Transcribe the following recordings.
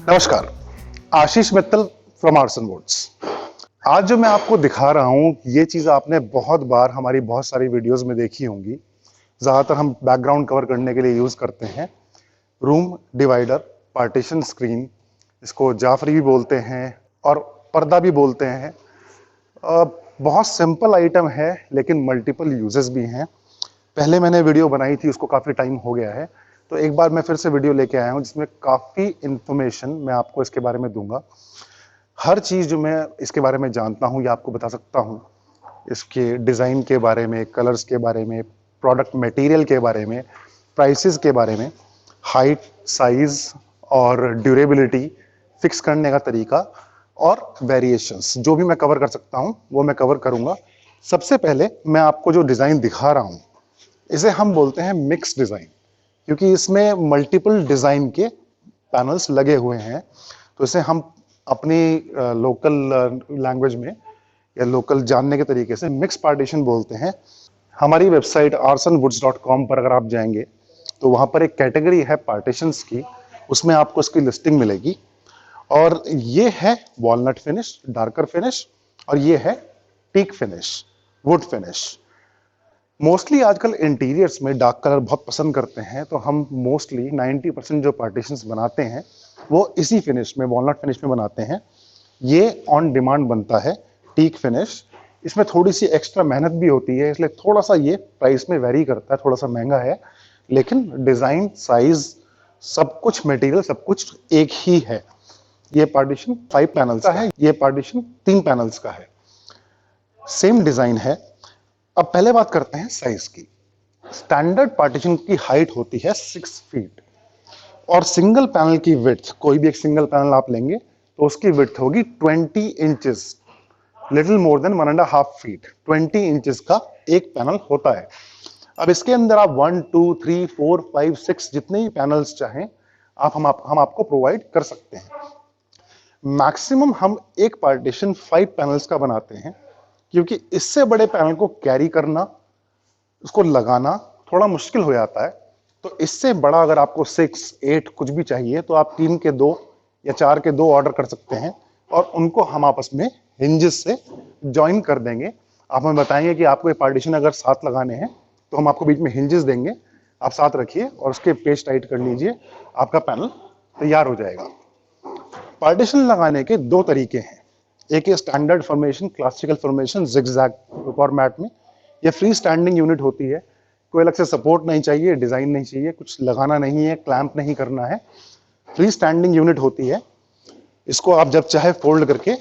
नमस्कार, आशीष Mittal from arson woods. आज जो मैं आपको दिखा रहा हूँ ये चीज़ आपने बहुत बार हमारी बहुत सारी वीडियोस में देखी होंगी। ज़्यादातर हम बैकग्राउंड कवर करने के लिए यूज़ करते हैं रूम डिवाइडर, पार्टीशन स्क्रीन, इसको जाफरी भी बोलते हैं और पर्दा भी बोलते हैं। बहुत सिंपल आइटम है लेकिन मल्टीपल यूजेस भी हैं। पहले मैंने वीडियो बनाई थी, उसको काफ़ी टाइम हो गया है, तो एक बार मैं फिर से वीडियो लेके आया हूँ जिसमें काफ़ी इन्फॉर्मेशन मैं आपको इसके बारे में दूंगा। हर चीज़ जो मैं इसके बारे में जानता हूँ या आपको बता सकता हूँ, इसके डिज़ाइन के बारे में, कलर्स के बारे में, प्रोडक्ट मटेरियल के बारे में, प्राइसेस के बारे में, हाइट, साइज़ और ड्यूरेबिलिटी, फिक्स करने का तरीका और वेरिएशंस, जो भी मैं कवर कर सकता हूँ वो मैं कवर करूँगा। सबसे पहले मैं आपको जो डिज़ाइन दिखा रहा हूँ इसे हम बोलते हैं मिक्स डिज़ाइन, क्योंकि इसमें मल्टीपल डिज़ाइन के पैनल्स लगे हुए हैं। तो इसे हम अपनी लोकल लैंग्वेज में या लोकल जानने के तरीके से मिक्स पार्टीशन बोलते हैं। हमारी वेबसाइट arsonwoods.com पर अगर आप जाएंगे तो वहाँ पर एक कैटेगरी है पार्टीशंस की, उसमें आपको इसकी लिस्टिंग मिलेगी। और ये है वॉलनट फिनिश, डार्कर फिनिश, और ये है teak finish, wood finish. Mostly आजकल इंटीरियर्स में डार्क कलर बहुत पसंद करते हैं, तो हम मोस्टली 90% जो पार्टीशंस बनाते हैं वो इसी फिनिश में, वॉलनट फिनिश में बनाते हैं। ये ऑन डिमांड बनता है टीक फिनिश। इसमें थोड़ी सी एक्स्ट्रा मेहनत भी होती है, इसलिए थोड़ा सा ये प्राइस में वेरी करता है, थोड़ा सा महंगा है, लेकिन डिज़ाइन, साइज, सब कुछ मटेरियल, सब कुछ एक ही है। ये पार्टीशन 5 पैनल्स का है, ये पार्टीशन 3 पैनल्स का है, सेम डिज़ाइन है। अब पहले बात करते हैं साइज की। स्टैंडर्ड पार्टीशन की हाइट होती है 6 फीट और सिंगल पैनल की विड्थ, कोई भी एक सिंगल पैनल आप लेंगे तो उसकी विड्थ होगी 20 inches, little more than 1.5 feet. 20 inches का एक पैनल होता है। अब इसके अंदर आप 1 2 3 4 5 6 जितने ही पैनल्स चाहें हम आपको प्रोवाइड कर सकते हैं। मैक्सिमम हम एक पार्टीशन 5 पैनल्स का बनाते हैं, क्योंकि इससे बड़े पैनल को कैरी करना, उसको लगाना थोड़ा मुश्किल हो जाता है। तो इससे बड़ा अगर आपको 6 8 कुछ भी चाहिए तो आप 3 के 2 या 4 के 2 ऑर्डर कर सकते हैं और उनको हम आपस में हिंजेस से ज्वाइन कर देंगे। आप हमें बताएंगे कि आपको ये पार्टीशन अगर 7 लगाने हैं तो हम आपको बीच में हिंजेस देंगे, आप 7 रखिए और उसके पेज टाइट कर लीजिए, आपका पैनल तैयार हो जाएगा। पार्टीशन लगाने के 2 तरीके हैं, एक है standard formation, classical formation zigzag format में। ये फ्री स्टैंडिंग यूनिट होती है, कोई अलग से सपोर्ट नहीं चाहिए, डिजाइन नहीं चाहिए, कुछ लगाना नहीं है, क्लैंप नहीं करना है, फ्री स्टैंडिंग यूनिट होती है। इसको आप जब चाहे फोल्ड करके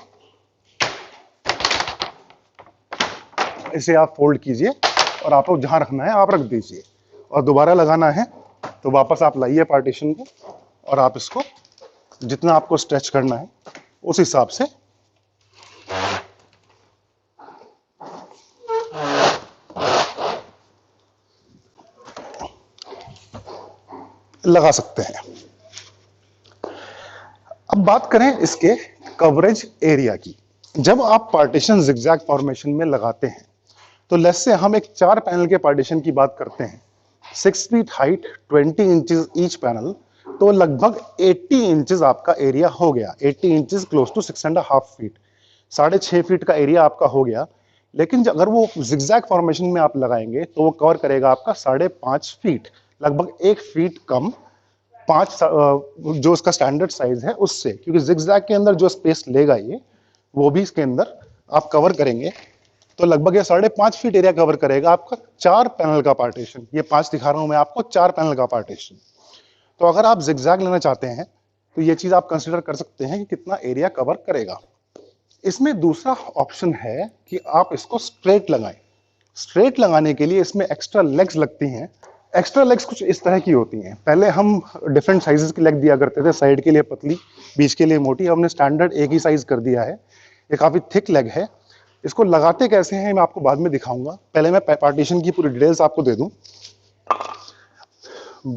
इसे आप फोल्ड कीजिए और आपको जहां रखना है आप रख दीजिए, और दोबारा लगाना है तो वापस आप लाइए पार्टीशन को और आप इसको जितना आपको स्ट्रेच करना है उस हिसाब से लगा सकते हैं। अब बात करें इसके कवरेज एरिया की। जब आप पार्टीशन जिगजैग फॉर्मेशन में लगाते हैं तो लेट्स से हम एक 4 पैनल के पार्टीशन की बात करते हैं, 6 feet height, 20 inches each panel, तो लगभग 80 इंचेस आपका एरिया हो गया। 80 inches close to 6.5 feet, 6.5 feet का एरिया आपका हो गया। लेकिन अगर वो जिगजैग फॉर्मेशन में आप लगाएंगे तो वो कवर करेगा आपका 5.5 फीट, लगभग 1 फीट कम 5 जो उसका स्टैंडर्ड साइज है उससे, क्योंकि जिगजैग के अंदर जो स्पेस लेगा ये, वो भी इसके अंदर आप कवर करेंगे तो लगभग ये 5.5 फीट एरिया कवर करेगा आपका 4 पैनल का पार्टीशन। ये 5 दिखा रहा हूं मैं आपको, 4 पैनल का पार्टीशन। तो अगर आप जिगजैग लेना चाहते हैं तो ये चीज आप कंसीडर कर सकते हैं कि कितना एरिया कवर करेगा। इसमें दूसरा ऑप्शन है कि आप इसको स्ट्रेट लगाएं। स्ट्रेट लगाने के लिए इसमें एक्स्ट्रा लेग्स लगती हैं। एक्स्ट्रा लेग्स कुछ इस तरह की होती हैं। पहले हम डिफरेंट साइजेस की लेग दिया करते थे, साइड के लिए पतली, बीच के लिए मोटी। हमने स्टैंडर्ड एक ही साइज कर दिया है। ये काफी थिक लेग है। इसको लगाते कैसे हैं मैं आपको बाद में दिखाऊंगा, पहले मैं पार्टीशन की पूरी डिटेल्स आपको दे दूं।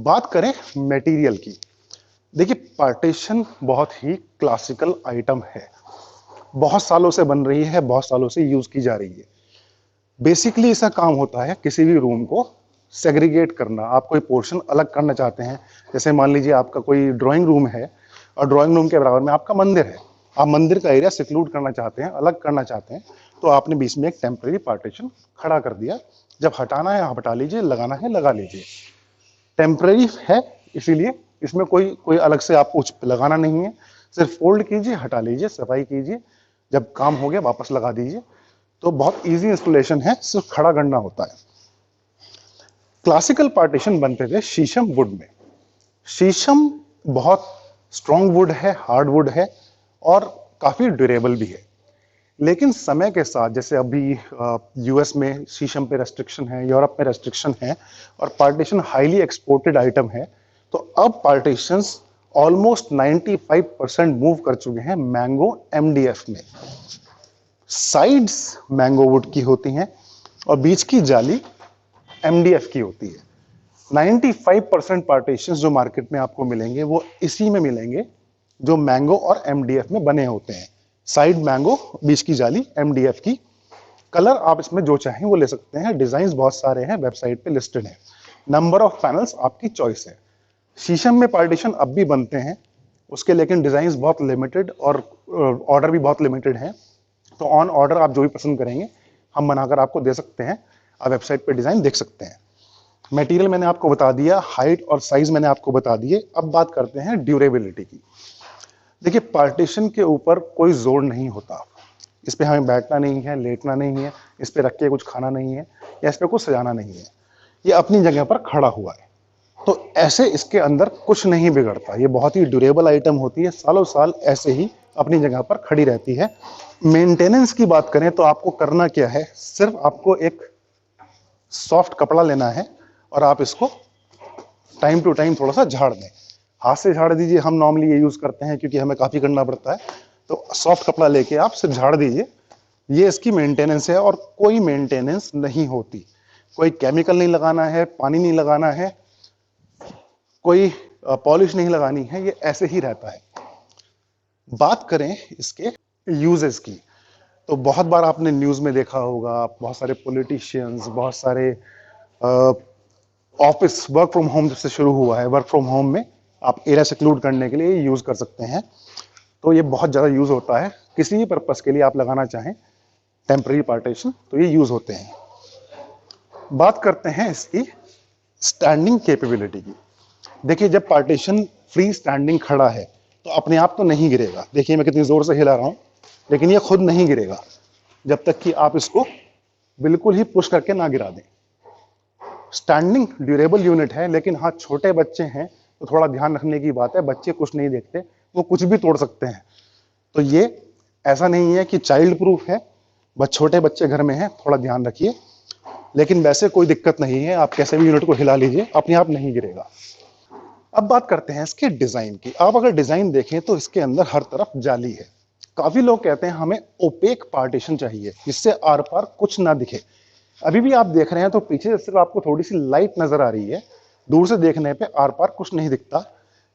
बात करें मटेरियल की, देखिए पार्टीशन बहुत ही क्लासिकल आइटम है, बहुत सालों से बन रही है, बहुत सालों से यूज की जा रही है। बेसिकली इसका काम होता है किसी भी रूम को सेग्रीगेट करना। आप कोई पोर्शन अलग करना चाहते हैं, जैसे मान लीजिए आपका कोई ड्राइंग रूम है और ड्राइंग रूम के बराबर में आपका मंदिर है, आप मंदिर का एरिया सिक्लूड करना चाहते हैं, अलग करना चाहते हैं, तो आपने बीच में एक टेम्परेरी पार्टीशन खड़ा कर दिया। जब हटाना है हटा लीजिए, लगाना है लगा लीजिए। टेम्परेरी है इसीलिए इसमें कोई कोई अलग से आपको कुछ लगाना नहीं है, सिर्फ फोल्ड कीजिए, हटा लीजिए, सफाई कीजिए, जब काम हो गया वापस लगा दीजिए। तो बहुत इजी इंस्टॉलेशन है, सिर्फ खड़ा करना होता है। क्लासिकल पार्टीशन बनते थे शीशम वुड में। शीशम बहुत स्ट्रॉन्ग वुड है, हार्ड वुड है और काफी ड्यूरेबल भी है। लेकिन समय के साथ, जैसे अभी यूएस में शीशम पे रेस्ट्रिक्शन है, यूरोप में रेस्ट्रिक्शन है और पार्टीशन हाईली एक्सपोर्टेड आइटम है, तो अब पार्टीशंस ऑलमोस्ट 95% मूव कर चुके हैं मैंगो एमडीएफ में। साइड्स मैंगो वुड की होती हैं और बीच की जाली एमडीएफ की होती है। 95% पार्टीशंस जो मार्केट में आपको मिलेंगे वो इसी में मिलेंगे जो मैंगो और एमडीएफ में बने होते हैं। साइड मैंगो, बीच की जाली एमडीएफ की। कलर आप इसमें जो चाहें वो ले सकते हैं, डिजाइन बहुत सारे हैं, वेबसाइट पे लिस्टेड है। नंबर ऑफ पैनल्स आपकी चॉइस है। शीशम में पार्टीशन अब भी बनते हैं उसके, लेकिन डिजाइन बहुत लिमिटेड और ऑर्डर भी बहुत लिमिटेड है। तो ऑन ऑर्डर आप जो भी पसंद करेंगे हम बनाकर आपको दे सकते हैं, आप वेबसाइट पे डिजाइन देख सकते हैं। मटेरियल मैंने आपको बता दिया, हाइट और साइज मैंने आपको बता दिए। अब बात करते हैं ड्यूरेबिलिटी की। देखिए, पार्टीशन के ऊपर कोई जोर नहीं होता, इस पे हमें बैठना नहीं है, लेटना नहीं है, इस पे रख के कुछ खाना नहीं है या इस पे कुछ सजाना नहीं है, ये अपनी जगह पर खड़ा हुआ है। तो ऐसे इसके अंदर कुछ नहीं बिगड़ता, ये बहुत ही ड्यूरेबल आइटम होती है, सालों साल ऐसे ही अपनी जगह पर खड़ी रहती है। मेंटेनेंस की बात करें तो आपको करना क्या है, सिर्फ आपको एक सॉफ्ट कपड़ा लेना है और आप इसको टाइम टू टाइम थोड़ा सा झाड़ दें। हाथ से झाड़ दीजिए, हम नॉर्मली ये यूज करते हैं क्योंकि हमें काफी करना पड़ता है। तो सॉफ्ट कपड़ा लेके आप सिर्फ झाड़ दीजिए, ये इसकी मेंटेनेंस है और कोई मेंटेनेंस नहीं होती। कोई केमिकल नहीं लगाना है, पानी नहीं लगाना है, कोई पॉलिश नहीं लगानी है, ये ऐसे ही रहता है। बात करें इसके यूजेस की, तो बहुत बार आपने न्यूज में देखा होगा, बहुत सारे पॉलिटिशियंस, बहुत सारे ऑफिस वर्क फ्रॉम होम से शुरू हुआ है, वर्क फ्रॉम होम में आप एरिया सिक्लूड करने के लिए यूज कर सकते हैं। तो ये बहुत ज़्यादा यूज होता है, किसी भी पर्पस के लिए आप लगाना चाहें टेम्परेरी पार्टीशन तो ये यूज होते हैं। बात करते हैं इसकी स्टैंडिंग कैपेबिलिटी की। देखिए, जब पार्टीशन फ्री स्टैंडिंग खड़ा है तो अपने आप तो नहीं गिरेगा। देखिए मैं कितनी जोर से हिला रहा हूं, लेकिन ये खुद नहीं गिरेगा जब तक कि आप इसको बिल्कुल ही पुश करके ना गिरा दें। स्टैंडिंग ड्यूरेबल यूनिट है, लेकिन हाँ, छोटे बच्चे हैं तो थोड़ा ध्यान रखने की बात है, बच्चे कुछ नहीं देखते, वो कुछ भी तोड़ सकते हैं। तो ये ऐसा नहीं है कि चाइल्ड प्रूफ है, बस छोटे बच्चे घर में हैं, थोड़ा ध्यान रखिए। लेकिन वैसे कोई दिक्कत नहीं है, आप कैसे भी यूनिट को हिला लीजिए, अपने आप नहीं गिरेगा। अब बात करते हैं इसके डिजाइन की। आप अगर डिजाइन देखें तो इसके अंदर हर तरफ जाली है। काफी लोग कहते हैं हमें ओपेक पार्टीशन चाहिए जिससे आर पार कुछ ना दिखे। अभी भी आप देख रहे हैं तो पीछे से सिर्फ आपको थोड़ी सी लाइट नजर आ रही है, दूर से देखने पे आर पार कुछ नहीं दिखता।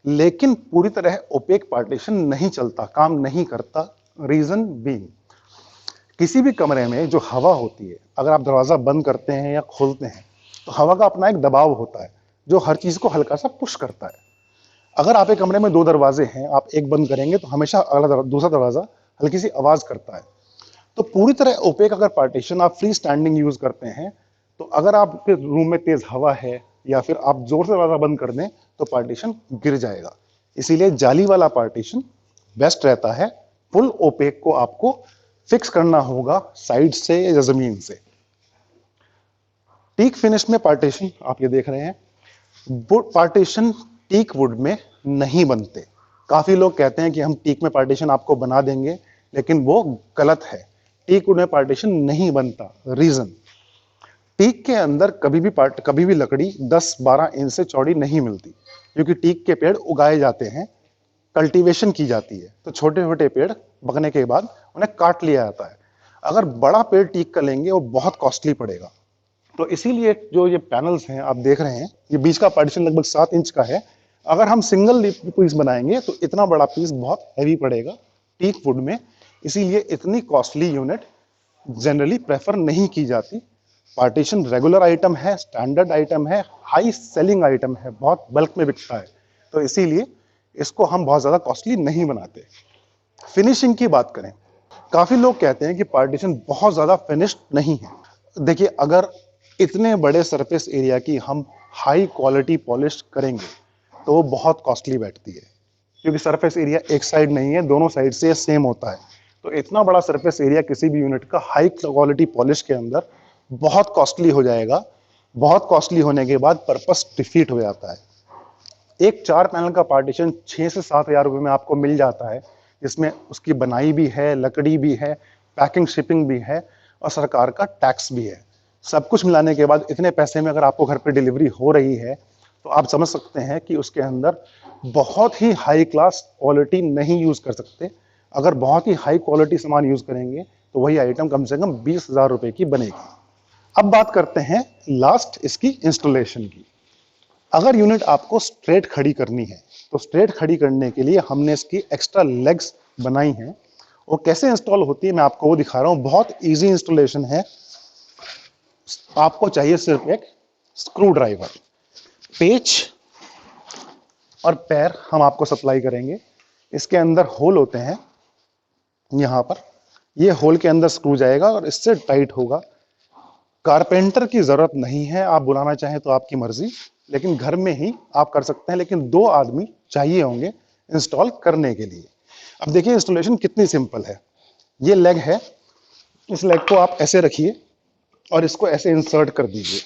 लेकिन पूरी तरह ओपेक पार्टीशन नहीं चलता, काम नहीं करता। रीजन बीइंग, किसी भी कमरे में जो हवा होती है, अगर आप दरवाजा बंद करते हैं या खोलते हैं तो हवा का अपना एक दबाव होता है जो हर चीज को हल्का सा पुश करता है। अगर आपके कमरे में दो दरवाजे हैं, आप एक बंद करेंगे तो हमेशा अगला दूसरा दरवाजा हल्की सी आवाज करता है। तो पूरी तरह ओपेक अगर पार्टीशन आप फ्री स्टैंडिंग यूज करते हैं तो अगर आपके रूम में तेज हवा है या फिर आप जोर से दरवाजा बंद कर दें तो पार्टीशन गिर जाएगा। इसीलिए जाली वाला पार्टीशन बेस्ट रहता है। फुल ओपेक को आपको फिक्स करना होगा साइड से या जमीन से। टीक फिनिश में पार्टीशन आप ये देख रहे हैं, पार्टीशन टीक वुड में नहीं बनते। काफी लोग कहते हैं कि हम टीक में पार्टीशन आपको बना देंगे, लेकिन वो गलत है। टीक वुड में पार्टीशन नहीं बनता। रीजन, टीक के अंदर कभी भी लकड़ी 10-12 इंच से चौड़ी नहीं मिलती, क्योंकि टीक के पेड़ उगाए जाते हैं, कल्टीवेशन की जाती है, तो छोटे छोटे पेड़ पकने के बाद उन्हें काट लिया जाता है। अगर बड़ा पेड़ टीक का लेंगे वो बहुत कॉस्टली पड़ेगा। तो इसीलिए जो ये पैनल्स हैं आप देख रहे हैं, ये बीच का पार्टीशन लगभग 7 इंच का है। अगर हम सिंगल पीस बनाएंगे तो इतना बड़ा पीस बहुत हैवी पड़ेगा टीक वुड में। इसीलिए इतनी कॉस्टली यूनिट जनरली प्रेफर नहीं की जाती। पार्टीशन रेगुलर आइटम है, स्टैंडर्ड आइटम है, हाई सेलिंग आइटम है, बहुत बल्क में बिकता है, तो इसीलिए इसको हम बहुत ज़्यादा कॉस्टली नहीं बनाते। फिनिशिंग की बात करें, काफ़ी लोग कहते हैं कि पार्टीशन बहुत ज़्यादा फिनिश्ड नहीं है। देखिए, अगर इतने बड़े सरफेस एरिया की हम हाई क्वालिटी पॉलिश करेंगे तो वो बहुत कॉस्टली बैठती है, क्योंकि सरफेस एरिया एक साइड नहीं है, दोनों साइड से सेम होता है। तो इतना बड़ा सरफेस एरिया किसी भी यूनिट का हाई क्वालिटी पॉलिश के अंदर बहुत कॉस्टली हो जाएगा। बहुत कॉस्टली होने के बाद पर्पस डिफीट हो जाता है। एक 4 पैनल का पार्टीशन 6 से 7 हज़ार रुपये में आपको मिल जाता है, जिसमें उसकी बनाई भी है, लकड़ी भी है, पैकिंग शिपिंग भी है और सरकार का टैक्स भी है। सब कुछ मिलाने के बाद इतने पैसे में अगर आपको घर पे डिलीवरी हो रही है तो आप समझ सकते हैं कि उसके अंदर बहुत ही हाई क्लास क्वालिटी नहीं यूज कर सकते। अगर बहुत ही हाई क्वालिटी सामान यूज करेंगे तो वही आइटम कम से कम 20,000 रुपए की बनेगी। अब बात करते हैं लास्ट इसकी इंस्टॉलेशन की। अगर यूनिट आपको स्ट्रेट खड़ी करनी है तो स्ट्रेट खड़ी करने के लिए हमने इसकी एक्स्ट्रा लेग्स बनाई हैं। वो कैसे इंस्टॉल होती है मैं आपको वो दिखा रहा हूँ। बहुत इजी इंस्टॉलेशन है। आपको चाहिए सिर्फ एक स्क्रू ड्राइवर, पेच और पैर हम आपको सप्लाई करेंगे। इसके अंदर होल होते हैं, यहाँ पर ये होल के अंदर स्क्रू जाएगा और इससे टाइट होगा। कारपेंटर की जरूरत नहीं है, आप बुलाना चाहें तो आपकी मर्जी, लेकिन घर में ही आप कर सकते हैं। लेकिन 2 आदमी चाहिए होंगे इंस्टॉल करने के लिए। अब देखिए इंस्टॉलेशन कितनी सिंपल है। ये लेग है, इस लेग को आप ऐसे रखिए और इसको ऐसे इंसर्ट कर दीजिए।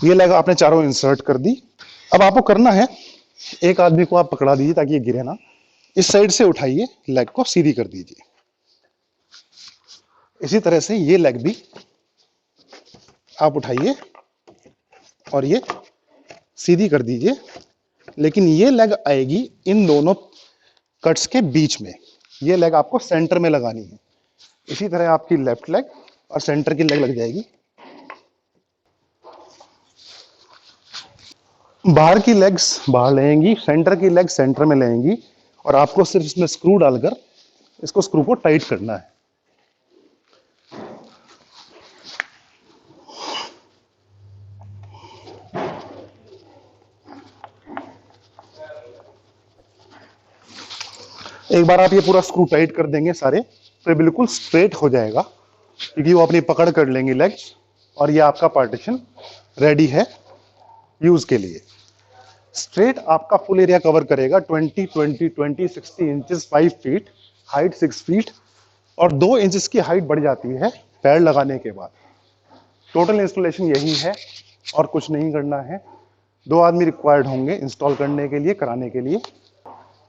ये लेग आपने चारों इंसर्ट कर दी। अब आपको करना है, एक आदमी को आप पकड़ा दीजिए ताकि ये गिरे ना। इस साइड से उठाइए, लेग को सीधी कर दीजिए। इसी तरह से ये लेग भी आप उठाइए और ये सीधी कर दीजिए। लेकिन ये लेग आएगी इन दोनों कट्स के बीच में। ये लेग आपको सेंटर में लगानी है। इसी तरह आपकी लेफ्ट लेग और सेंटर की लेग लग जाएगी। बाहर की लेग्स बाहर लेंगी, सेंटर की लेग सेंटर में लेंगी और आपको सिर्फ इसमें स्क्रू डालकर इसको स्क्रू को टाइट करना है। एक बार आप ये पूरा स्क्रू टाइट कर देंगे सारे तो ये बिल्कुल स्ट्रेट हो जाएगा, क्योंकि वो अपनी पकड़ कर लेंगे लेग्स। और ये आपका पार्टीशन रेडी है यूज के लिए। स्ट्रेट आपका फुल एरिया कवर करेगा 60 इंचेस, 5 फीट हाइट, 6 फीट और 2 इंचेस की हाइट बढ़ जाती है पैर लगाने के बाद। टोटल इंस्टॉलेशन यही है और कुछ नहीं करना है। 2 आदमी रिक्वायर्ड होंगे इंस्टॉल करने के लिए, कराने के लिए।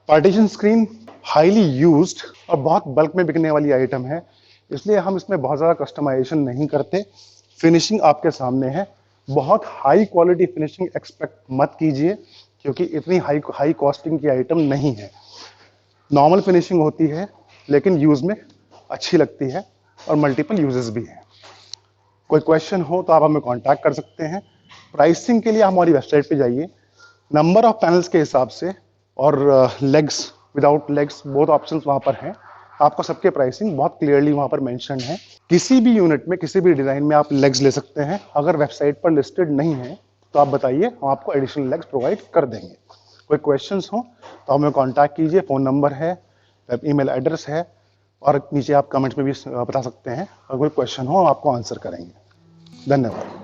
पार्टीशन स्क्रीन हाईली यूज्ड और बहुत बल्क में बिकने वाली आइटम है, इसलिए हम इसमें बहुत ज़्यादा कस्टमाइजेशन नहीं करते। फिनिशिंग आपके सामने है। बहुत हाई क्वालिटी फिनिशिंग एक्सपेक्ट मत कीजिए, क्योंकि इतनी हाई कॉस्टिंग की आइटम नहीं है। नॉर्मल फिनिशिंग होती है लेकिन यूज़ में अच्छी लगती है और मल्टीपल यूजेस भी हैं। कोई क्वेश्चन हो तो आप हमें कांटेक्ट कर सकते हैं। प्राइसिंग के लिए हमारी वेबसाइट पे जाइए। नंबर ऑफ पैनल्स के हिसाब से और legs without legs both options वहाँ पर हैं। आपको सबके प्राइसिंग बहुत क्लियरली वहाँ पर मेंशन है। किसी भी यूनिट में, किसी भी डिज़ाइन में आप लेग्स ले सकते हैं। अगर वेबसाइट पर लिस्टेड नहीं है तो आप बताइए, हम आपको एडिशनल लेग्स प्रोवाइड कर देंगे। कोई क्वेश्चंस हो तो हमें कांटेक्ट कीजिए। फ़ोन नंबर है, ईमेल एड्रेस है और नीचे आप कमेंट्स में भी बता सकते हैं। अगर कोई क्वेश्चन हो आपको आंसर करेंगे। धन्यवाद।